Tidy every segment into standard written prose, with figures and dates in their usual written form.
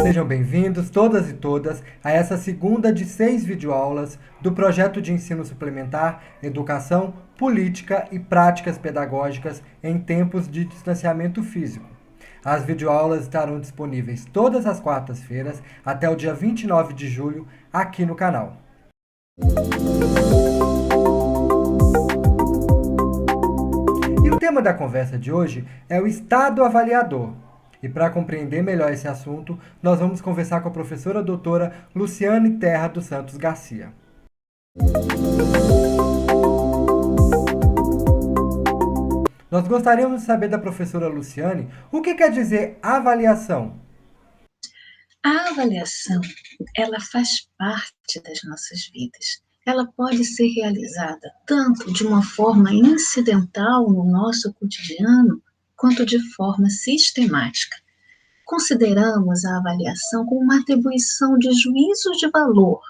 Sejam bem-vindos, todas e todas, a essa segunda de 6 videoaulas do projeto de ensino suplementar Educação, Política e Práticas Pedagógicas em Tempos de Distanciamento Físico. As videoaulas estarão disponíveis todas as quartas-feiras até o dia 29 de julho aqui no canal. E o tema da conversa de hoje é o Estado Avaliador. E para compreender melhor esse assunto, nós vamos conversar com a professora doutora Luciane Terra dos Santos Garcia. Nós gostaríamos de saber da professora Luciane o que quer dizer avaliação. A avaliação, ela faz parte das nossas vidas. Ela pode ser realizada tanto de uma forma incidental no nosso cotidiano, quanto de forma sistemática. Consideramos a avaliação como uma atribuição de juízos de valor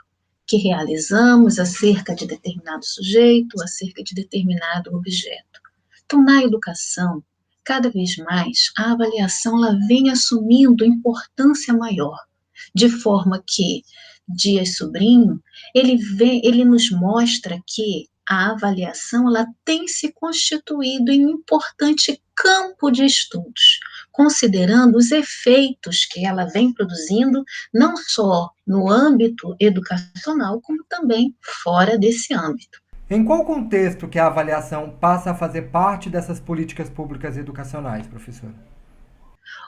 que realizamos acerca de determinado sujeito, acerca de determinado objeto. Então, na educação, cada vez mais, a avaliação ela vem assumindo importância maior, de forma que Dias Sobrinho, ele nos mostra que a avaliação ela tem se constituído em um importante campo de estudos, considerando os efeitos que ela vem produzindo, não só no âmbito educacional, como também fora desse âmbito. Em qual contexto que a avaliação passa a fazer parte dessas políticas públicas educacionais, professora?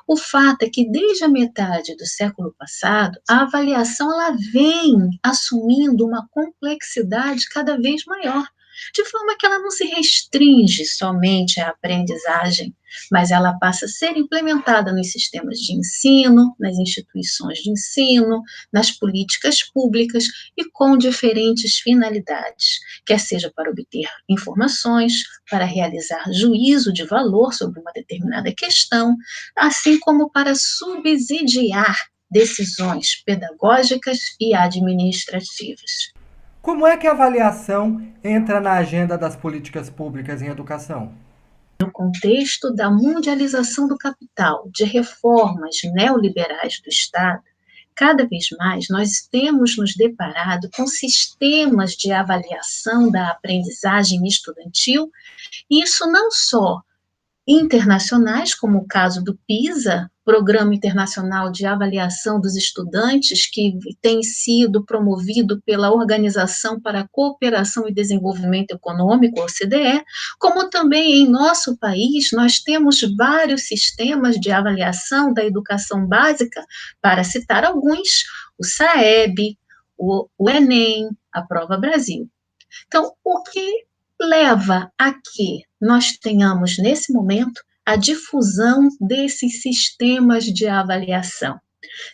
O fato é que desde a metade do século passado, a avaliação ela vem assumindo uma complexidade cada vez maior, de forma que ela não se restringe somente à aprendizagem, mas ela passa a ser implementada nos sistemas de ensino, nas instituições de ensino, nas políticas públicas e com diferentes finalidades, quer seja para obter informações, para realizar juízo de valor sobre uma determinada questão, assim como para subsidiar decisões pedagógicas e administrativas. Como é que a avaliação entra na agenda das políticas públicas em educação? No contexto da mundialização do capital, de reformas neoliberais do Estado, cada vez mais nós temos nos deparado com sistemas de avaliação da aprendizagem estudantil, e isso não só internacionais, como o caso do PISA, Programa Internacional de Avaliação dos Estudantes, que tem sido promovido pela Organização para a Cooperação e Desenvolvimento Econômico, OCDE, como também em nosso país nós temos vários sistemas de avaliação da educação básica, para citar alguns, o SAEB, o Enem, a Prova Brasil. Então, o que leva a que nós tenhamos, nesse momento, a difusão desses sistemas de avaliação?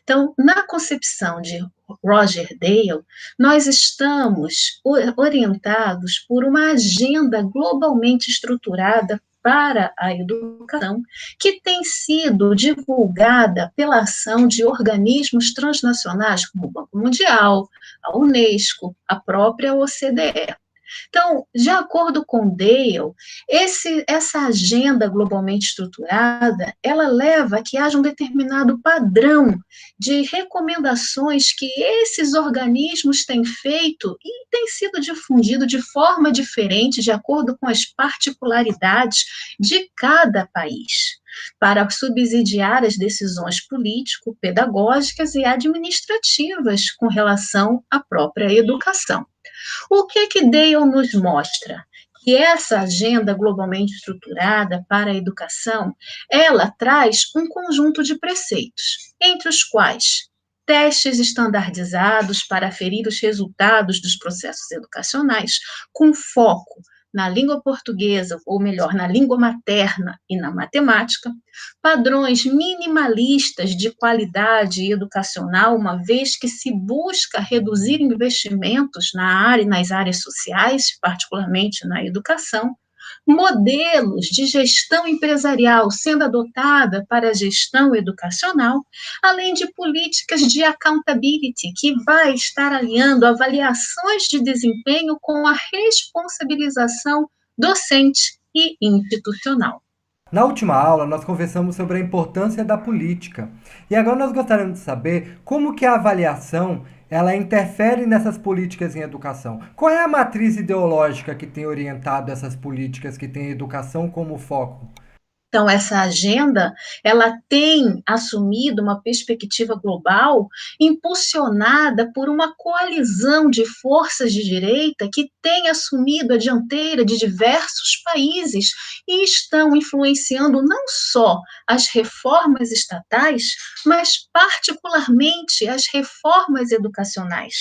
Então, na concepção de Roger Dale, nós estamos orientados por uma agenda globalmente estruturada para a educação, que tem sido divulgada pela ação de organismos transnacionais, como o Banco Mundial, a Unesco, a própria OCDE. Então, de acordo com Dale, essa agenda globalmente estruturada, ela leva a que haja um determinado padrão de recomendações que esses organismos têm feito e tem sido difundido de forma diferente, de acordo com as particularidades de cada país, para subsidiar as decisões político-pedagógicas e administrativas com relação à própria educação. O que Dale nos mostra? Que essa agenda globalmente estruturada para a educação, ela traz um conjunto de preceitos, entre os quais testes estandardizados para aferir os resultados dos processos educacionais, com foco na língua portuguesa, ou melhor, na língua materna e na matemática, padrões minimalistas de qualidade educacional, uma vez que se busca reduzir investimentos na área e nas áreas sociais, particularmente na educação, modelos de gestão empresarial sendo adotada para a gestão educacional, além de políticas de accountability, que vai estar alinhando avaliações de desempenho com a responsabilização docente e institucional. Na última aula, nós conversamos sobre a importância da política. E agora nós gostaríamos de saber como que a avaliação ela interfere nessas políticas em educação. Qual é a matriz ideológica que tem orientado essas políticas que têm educação como foco? Então, essa agenda, ela tem assumido uma perspectiva global impulsionada por uma coalizão de forças de direita que tem assumido a dianteira de diversos países e estão influenciando não só as reformas estatais, mas particularmente as reformas educacionais.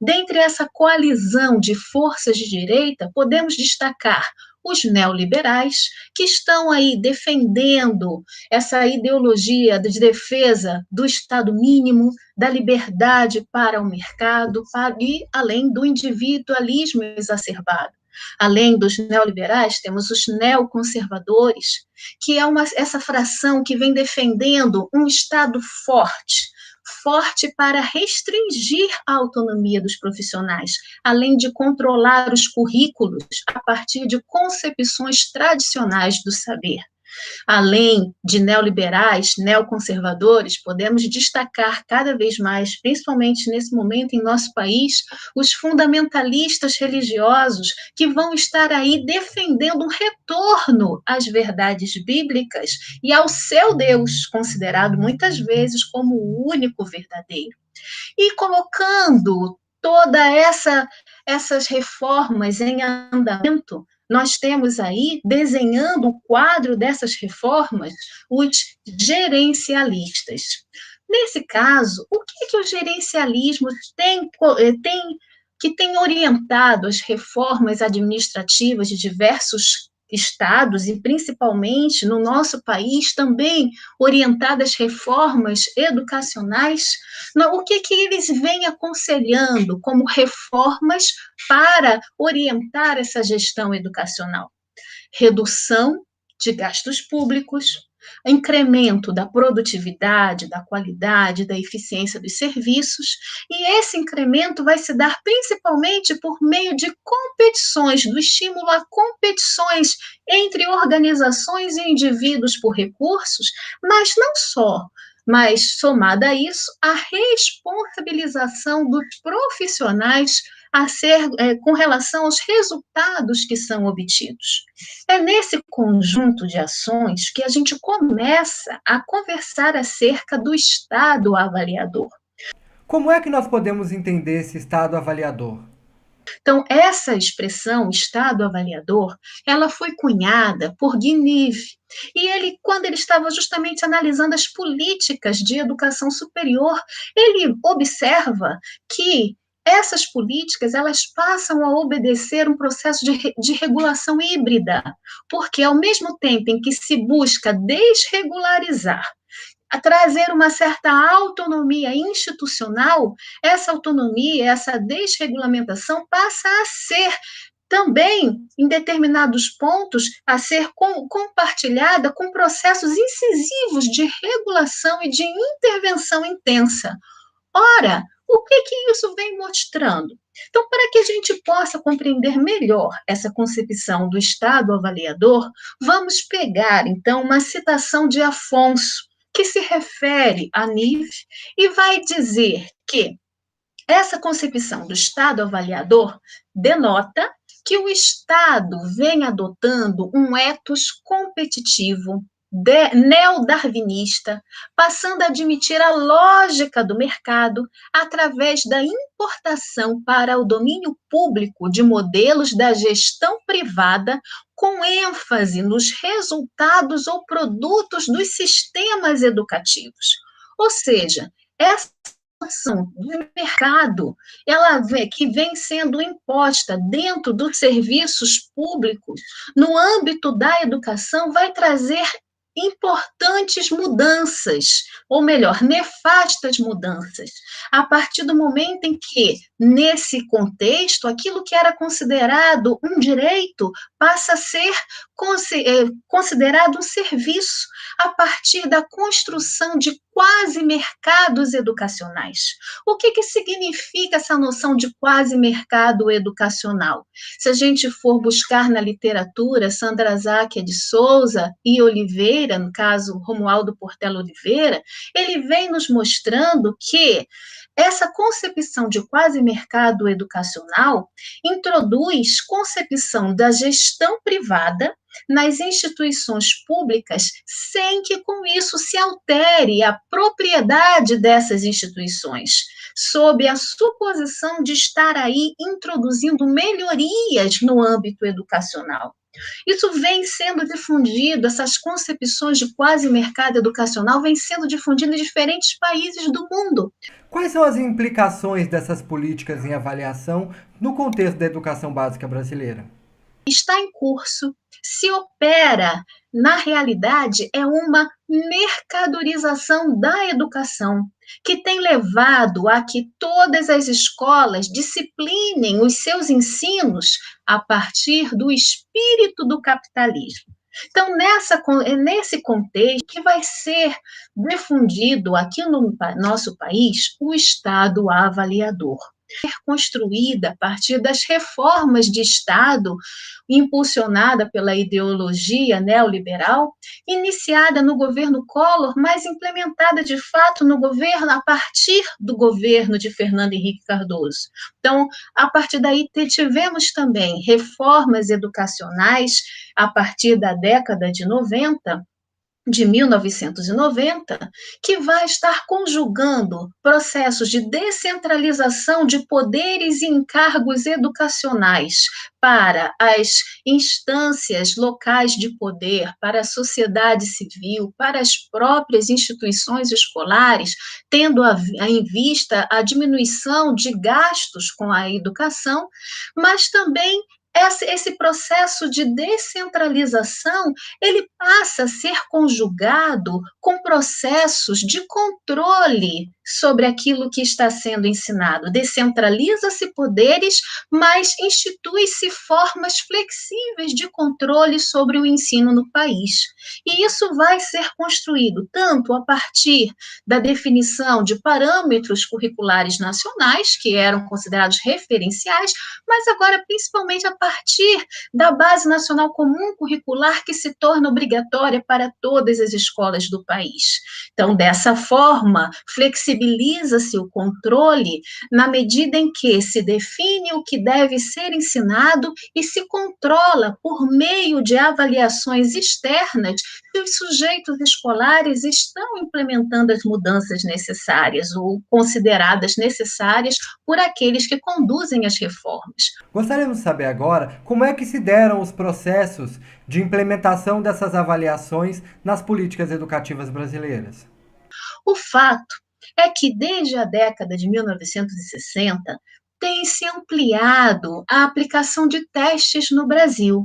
Dentre essa coalizão de forças de direita, podemos destacar os neoliberais, que estão aí defendendo essa ideologia de defesa do Estado mínimo, da liberdade para o mercado e além do individualismo exacerbado. Além dos neoliberais, temos os neoconservadores, que é essa fração que vem defendendo um Estado forte, forte para restringir a autonomia dos profissionais, além de controlar os currículos a partir de concepções tradicionais do saber. Além de neoliberais, neoconservadores, podemos destacar cada vez mais, principalmente nesse momento em nosso país, os fundamentalistas religiosos que vão estar aí defendendo um retorno às verdades bíblicas e ao seu Deus, considerado muitas vezes como o único verdadeiro. E colocando essas reformas em andamento, nós temos aí, desenhando o quadro dessas reformas, os gerencialistas. Nesse caso, o que os gerencialismos que tem orientado as reformas administrativas de diversos estados e principalmente no nosso país também orientadas reformas educacionais, o que eles vêm aconselhando como reformas para orientar essa gestão educacional? Redução de gastos públicos, incremento da produtividade, da qualidade, da eficiência dos serviços, e esse incremento vai se dar principalmente por meio de competições, do estímulo a competições entre organizações e indivíduos por recursos, mas não só, mas somada a isso, a responsabilização dos profissionais com relação aos resultados que são obtidos. É nesse conjunto de ações que a gente começa a conversar acerca do estado avaliador. Como é que nós podemos entender esse estado avaliador? Então, essa expressão, estado avaliador, ela foi cunhada por Guinive, e ele, quando ele estava justamente analisando as políticas de educação superior, ele observa que essas políticas, elas passam a obedecer um processo de regulação híbrida, porque ao mesmo tempo em que se busca desregularizar, a trazer uma certa autonomia institucional, essa autonomia, essa desregulamentação passa a ser também, em determinados pontos, a ser compartilhada com processos incisivos de regulação e de intervenção intensa. Ora, o que isso vem mostrando? Então, para que a gente possa compreender melhor essa concepção do Estado avaliador, vamos pegar, então, uma citação de Afonso, que se refere a Nive e vai dizer que essa concepção do Estado avaliador denota que o Estado vem adotando um ethos competitivo, neodarwinista, passando a admitir a lógica do mercado através da importação para o domínio público de modelos da gestão privada com ênfase nos resultados ou produtos dos sistemas educativos. Ou seja, essa ação de mercado, que vem sendo imposta dentro dos serviços públicos, no âmbito da educação, vai trazer importantes mudanças, ou melhor, nefastas mudanças, a partir do momento em que, nesse contexto, aquilo que era considerado um direito passa a ser considerado um serviço a partir da construção de quase mercados educacionais. O que significa essa noção de quase mercado educacional? Se a gente for buscar na literatura, Sandra Záquia de Souza e Oliveira, no caso Romualdo Portela Oliveira, ele vem nos mostrando que essa concepção de quase mercado educacional introduz concepção da gestão privada nas instituições públicas, sem que com isso se altere a propriedade dessas instituições, sob a suposição de estar aí introduzindo melhorias no âmbito educacional. Isso vem sendo difundido, essas concepções de quase mercado educacional vêm sendo difundidas em diferentes países do mundo. Quais são as implicações dessas políticas em avaliação no contexto da educação básica brasileira? Está em curso, se opera, na realidade, é uma mercadorização da educação, que tem levado a que todas as escolas disciplinem os seus ensinos a partir do espírito do capitalismo. Então, nesse contexto que vai ser difundido aqui no nosso país o Estado avaliador, construída a partir das reformas de Estado, impulsionada pela ideologia neoliberal, iniciada no governo Collor, mas implementada de fato no governo a partir do governo de Fernando Henrique Cardoso. Então, a partir daí tivemos também reformas educacionais a partir da década de 90, de 1990, que vai estar conjugando processos de descentralização de poderes e encargos educacionais para as instâncias locais de poder, para a sociedade civil, para as próprias instituições escolares, tendo em vista a diminuição de gastos com a educação, mas também esse processo de descentralização, ele passa a ser conjugado com processos de controle sobre aquilo que está sendo ensinado. Descentraliza-se poderes, mas institui-se formas flexíveis de controle sobre o ensino no país. E isso vai ser construído tanto a partir da definição de parâmetros curriculares nacionais, que eram considerados referenciais, mas agora principalmente a partir da Base Nacional Comum Curricular, que se torna obrigatória para todas as escolas do país. Então, dessa forma, flexibiliza-se o controle na medida em que se define o que deve ser ensinado e se controla por meio de avaliações externas se os sujeitos escolares estão implementando as mudanças necessárias ou consideradas necessárias por aqueles que conduzem as reformas. Gostaríamos de saber agora como é que se deram os processos de implementação dessas avaliações nas políticas educativas brasileiras. O fato é que desde a década de 1960 tem se ampliado a aplicação de testes no Brasil.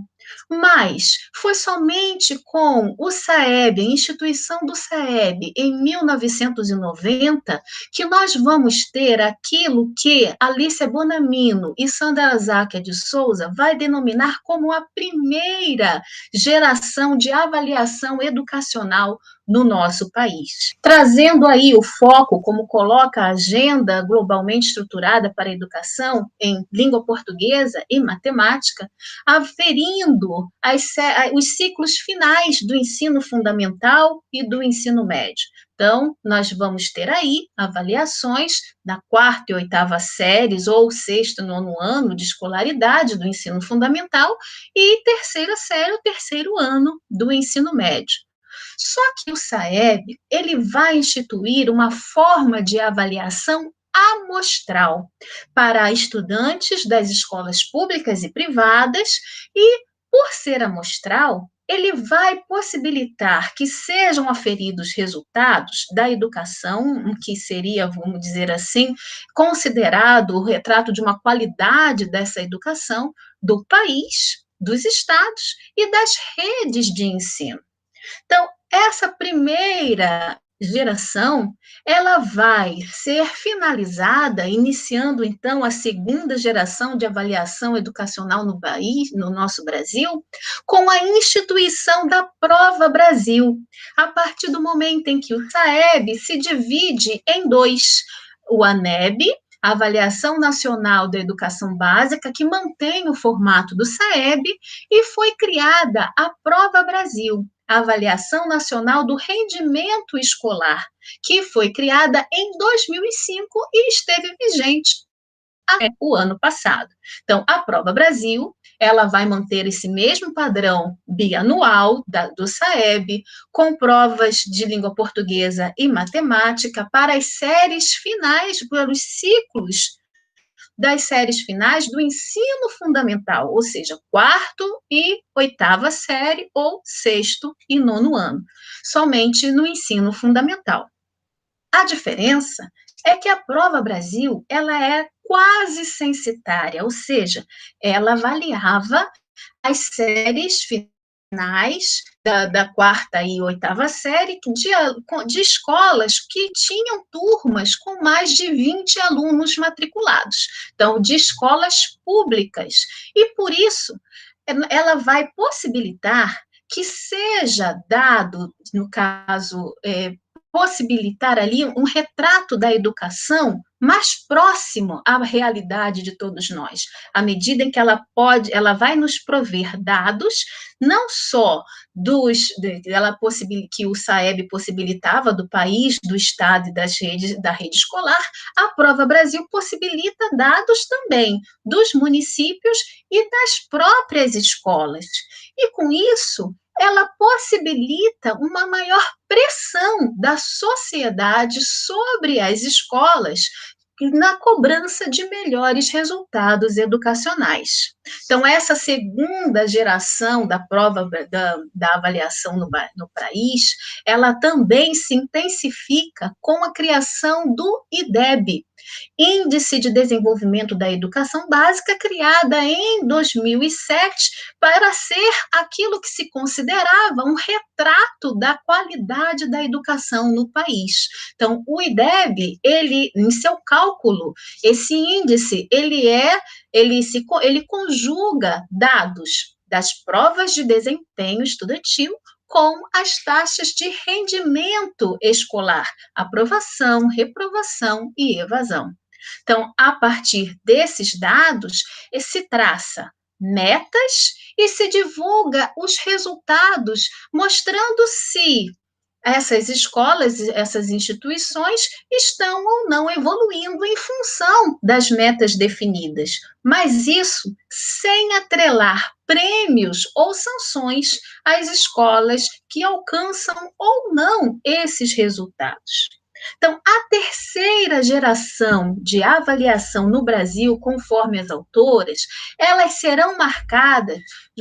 Mas foi somente com o SAEB, a instituição do SAEB, em 1990, que nós vamos ter aquilo que Alicia Bonamino e Sandra Záquia de Souza vai denominar como a primeira geração de avaliação educacional no nosso país. Trazendo aí o foco, como coloca a agenda globalmente estruturada para a educação em língua portuguesa e matemática, aferindo os ciclos finais do ensino fundamental e do ensino médio. Então, nós vamos ter aí avaliações da quarta e oitava séries, ou sexto e nono ano de escolaridade do ensino fundamental, e terceira série, o terceiro ano do ensino médio. Só que o SAEB, ele vai instituir uma forma de avaliação amostral para estudantes das escolas públicas e privadas e, por ser amostral, ele vai possibilitar que sejam aferidos resultados da educação, que seria, vamos dizer assim, considerado o retrato de uma qualidade dessa educação do país, dos estados e das redes de ensino. Então, essa primeira geração, ela vai ser finalizada, iniciando então a segunda geração de avaliação educacional no país, no nosso Brasil, com a instituição da Prova Brasil, a partir do momento em que o SAEB se divide em dois: o ANEB, a Avaliação Nacional da Educação Básica, que mantém o formato do SAEB, e foi criada a Prova Brasil, a Avaliação Nacional do Rendimento Escolar, que foi criada em 2005 e esteve vigente até o ano passado. Então, a Prova Brasil, ela vai manter esse mesmo padrão bianual do SAEB, com provas de língua portuguesa e matemática para as séries finais, para os ciclos das séries finais do ensino fundamental, ou seja, quarto e oitava série, ou sexto e nono ano, somente no ensino fundamental. A diferença é que a Prova Brasil, ela é quase censitária, ou seja, ela avaliava as séries finais da quarta e oitava série de escolas que tinham turmas com mais de 20 alunos matriculados, então, de escolas públicas. E, por isso, ela vai possibilitar que seja dado, no caso, possibilitar ali um retrato da educação mais próximo à realidade de todos nós, à medida em que ela vai nos prover dados, não só que o SAEB possibilitava do país, do estado e da rede escolar, a Prova Brasil possibilita dados também dos municípios e das próprias escolas. E com isso, ela possibilita uma maior pressão da sociedade sobre as escolas na cobrança de melhores resultados educacionais. Então, essa segunda geração da prova da avaliação no país, ela também se intensifica com a criação do IDEB, Índice de Desenvolvimento da Educação Básica, criada em 2007 para ser aquilo que se considerava um retrato da qualidade da educação no país. Então, o IDEB, em seu cálculo, esse índice, ele conjuga dados das provas de desempenho estudantil com as taxas de rendimento escolar, aprovação, reprovação e evasão. Então, a partir desses dados, se traça metas e se divulga os resultados, mostrando se essas escolas, essas instituições estão ou não evoluindo em função das metas definidas, mas isso sem atrelar prêmios ou sanções às escolas que alcançam ou não esses resultados. Então, a terceira geração de avaliação no Brasil, conforme as autoras, elas serão marcadas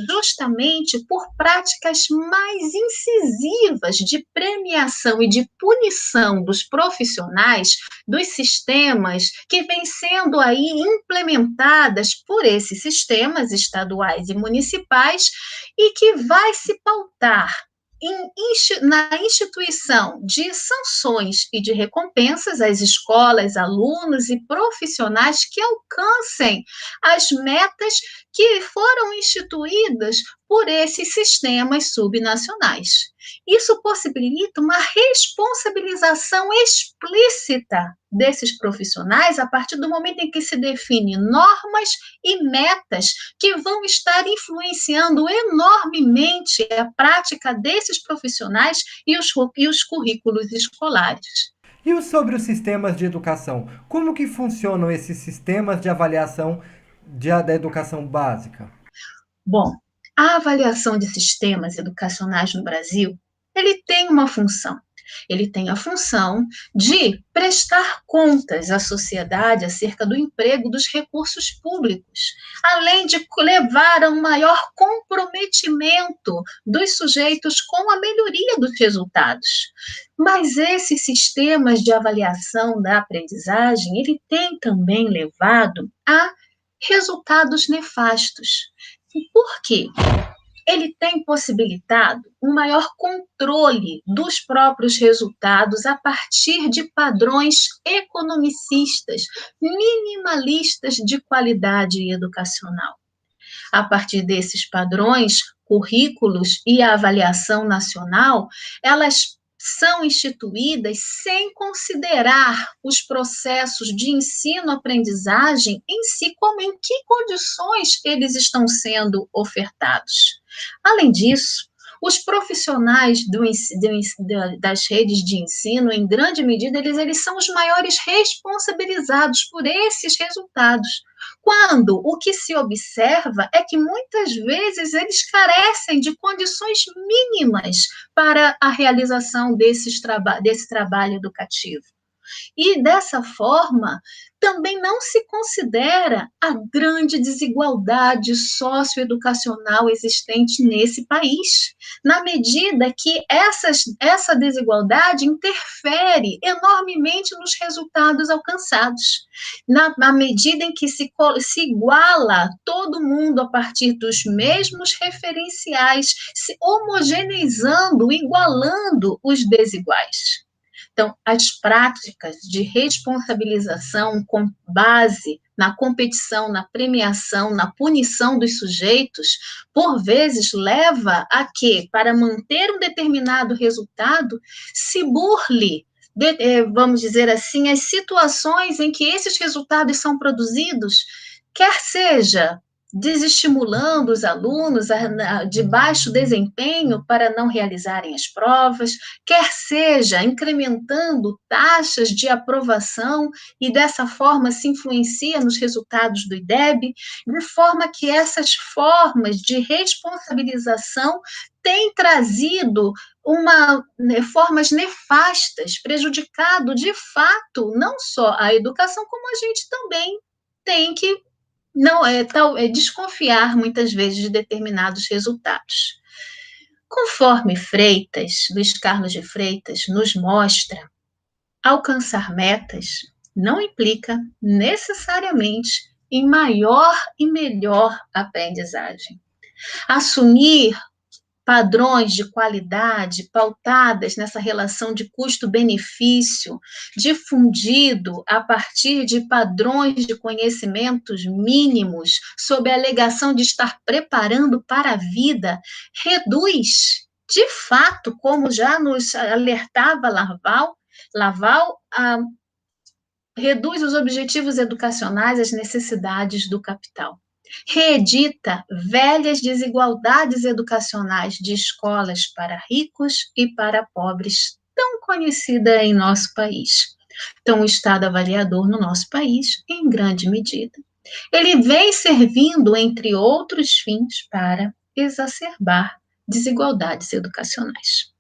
justamente por práticas mais incisivas de premiação e de punição dos profissionais dos sistemas que vêm sendo aí implementadas por esses sistemas estaduais e municipais e que vai se pautar na instituição de sanções e de recompensas às escolas, alunos e profissionais que alcancem as metas que foram instituídas por esses sistemas subnacionais. Isso possibilita uma responsabilização explícita desses profissionais a partir do momento em que se define normas e metas que vão estar influenciando enormemente a prática desses profissionais e os currículos escolares. E sobre os sistemas de educação? Como que funcionam esses sistemas de avaliação da educação básica? Bom, a avaliação de sistemas educacionais no Brasil, ele tem uma função. Ele tem a função de prestar contas à sociedade acerca do emprego dos recursos públicos, além de levar a um maior comprometimento dos sujeitos com a melhoria dos resultados. Mas esses sistemas de avaliação da aprendizagem, ele tem também levado a resultados nefastos. E por quê? ele tem possibilitado um maior controle dos próprios resultados a partir de padrões economicistas, minimalistas de qualidade educacional. A partir desses padrões, currículos e a avaliação nacional, elas são instituídas sem considerar os processos de ensino-aprendizagem em si, como em que condições eles estão sendo ofertados. Além disso, os profissionais das redes de ensino, em grande medida, eles são os maiores responsabilizados por esses resultados, quando o que se observa é que muitas vezes eles carecem de condições mínimas para a realização desse trabalho educativo. E, dessa forma, também não se considera a grande desigualdade socioeducacional existente nesse país, na medida que essa desigualdade interfere enormemente nos resultados alcançados, na medida em que se iguala todo mundo a partir dos mesmos referenciais, se homogeneizando, igualando os desiguais. Então, as práticas de responsabilização com base na competição, na premiação, na punição dos sujeitos, por vezes leva a que, para manter um determinado resultado, se burle, vamos dizer assim, as situações em que esses resultados são produzidos, quer seja desestimulando os alunos de baixo desempenho para não realizarem as provas, quer seja incrementando taxas de aprovação e dessa forma se influencia nos resultados do IDEB, de forma que essas formas de responsabilização têm trazido formas nefastas, prejudicado de fato não só a educação, como a gente também tem que desconfiar muitas vezes de determinados resultados. Conforme Freitas, Luiz Carlos de Freitas, nos mostra, alcançar metas não implica necessariamente em maior e melhor aprendizagem. Assumir padrões de qualidade pautadas nessa relação de custo-benefício, difundido a partir de padrões de conhecimentos mínimos, sob a alegação de estar preparando para a vida, reduz, de fato, como já nos alertava Laval, reduz os objetivos educacionais às necessidades do capital. Reedita velhas desigualdades educacionais de escolas para ricos e para pobres, tão conhecida em nosso país. Então, o Estado avaliador no nosso país, em grande medida, ele vem servindo, entre outros fins, para exacerbar desigualdades educacionais.